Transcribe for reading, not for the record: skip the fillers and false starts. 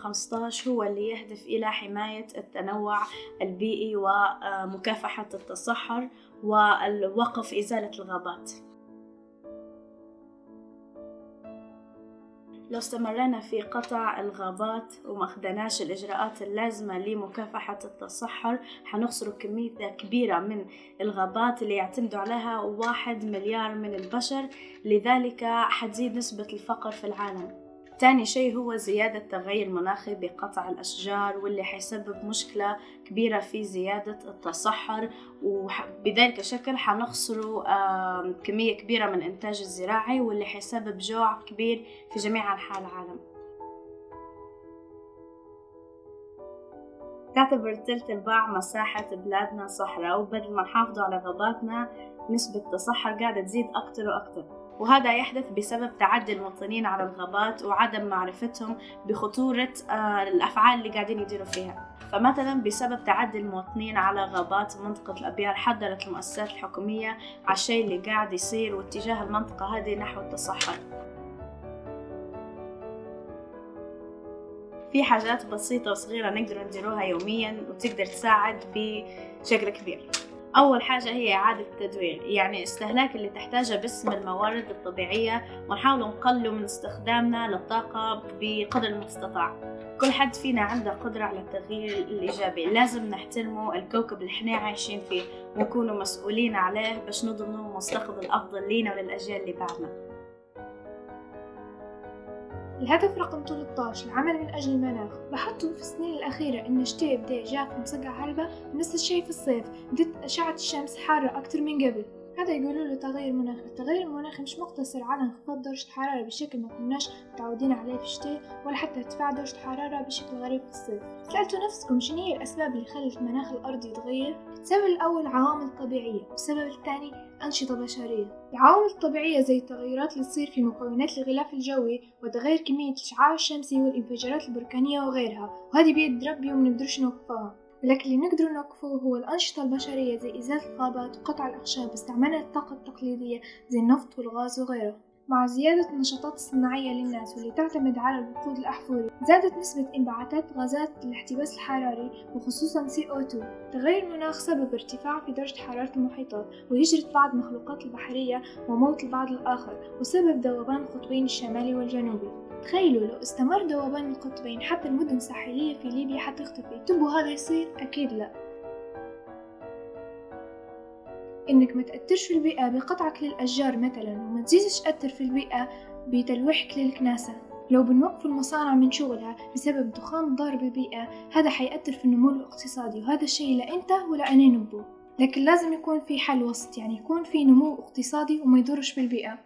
2015 هو اللي يهدف إلى حماية التنوع البيئي ومكافحة التصحر والوقف إزالة الغابات. لو استمرنا في قطع الغابات وما أخذناش الإجراءات اللازمة لمكافحة التصحر حنخسر كمية كبيرة من الغابات اللي يعتمدوا عليها 1 مليار من البشر، لذلك حتزيد نسبة الفقر في العالم. تاني شيء هو زيادة التغير المناخي بقطع الأشجار، واللي حيسبب مشكلة كبيرة في زيادة التصحر، وبذلك الشكل حنخسروا كمية كبيرة من الإنتاج الزراعي، واللي حيسبب جوع كبير في جميع أنحاء العالم. تعتبر 3/4 مساحة بلادنا صحراء، وبدل ما نحافظوا على غاباتنا نسبة التصحر قاعدة تزيد أكتر وأكتر، وهذا يحدث بسبب تعدي المواطنين على الغابات وعدم معرفتهم بخطورة الأفعال اللي قاعدين يديروا فيها. فمثلا بسبب تعدي المواطنين على غابات منطقة الأبيار حذرت المؤسسات الحكومية على الشيء اللي قاعد يصير واتجاه المنطقة هذه نحو التصحر. في حاجات بسيطة وصغيرة نقدر نديروها يوميا وتقدر تساعد بشكل كبير. أول حاجة هي إعادة التدوير، يعني استهلاك اللي تحتاجه باسم الموارد الطبيعية، ونحاول نقلل من استخدامنا للطاقة بقدر المستطاع. كل حد فينا عنده قدرة على التغيير الإيجابي، لازم نحترمه الكوكب اللي احنا عايشين فيه ونكونوا مسؤولين عليه باش نضمنوا مستقبل أفضل لينا وللأجيال اللي بعدنا. الهدف رقم 13 العمل من أجل المناخ. لاحظتوا في السنين الأخيرة إن الشتاء يبدأ جاف ومسقع هلبة، ونفس الشيء في الصيف بدت أشعة الشمس حارة أكتر من قبل. هذا يقولوا له تغير مناخي. التغير المناخي مش مقتصر على انخفاض درجة الحرارة بشكل ما كناش متعودين عليه في الشتاء، ولا حتى ارتفاع درجة الحرارة بشكل غريب في الصيف. سألتوا نفسكم شنو هي الأسباب اللي خلت مناخ الأرض يتغير؟ السبب الأول عوامل طبيعية، والسبب الثاني أنشطة بشرية. العوامل الطبيعية زي التغيرات اللي تصير في مكونات الغلاف الجوي وتغير كمية الإشعاع الشمسي والانفجارات البركانية وغيرها، وهذه بيد ربي ومنقدرش نوقفها. ولكن اللي نقدر نوقفه هو الأنشطة البشرية زي إزالة الغابات وقطع الأخشاب باستعمال الطاقة التقليدية زي النفط والغاز وغيره. مع زيادة النشاطات الصناعية للناس واللي تعتمد على الوقود الأحفوري، زادت نسبة انبعاثات غازات الاحتباس الحراري وخصوصا CO2. تغير المناخ سبب ارتفاع في درجة حرارة المحيطات وهجرة بعض المخلوقات البحرية وموت البعض الآخر، وسبب ذوبان القطبين الشمالي والجنوبي. تخيلوا لو استمر ذوبان القطبين حتى المدن الساحلية في ليبيا حتختفي. تبوا هذا يصير؟ أكيد لا. إنك ما تأثرش في البيئة بقطعك للأشجار مثلا، وما تزيدش تأثر في البيئة بتلويحك للكناسة. لو بنوقف المصانع من شغلها بسبب دخان ضار بالبيئة، هذا حيأثر في النمو الاقتصادي، وهذا الشيء لا أنت ولا أنا نبوه. لكن لازم يكون في حل وسط، يعني يكون في نمو اقتصادي وما يضرش بالبيئة.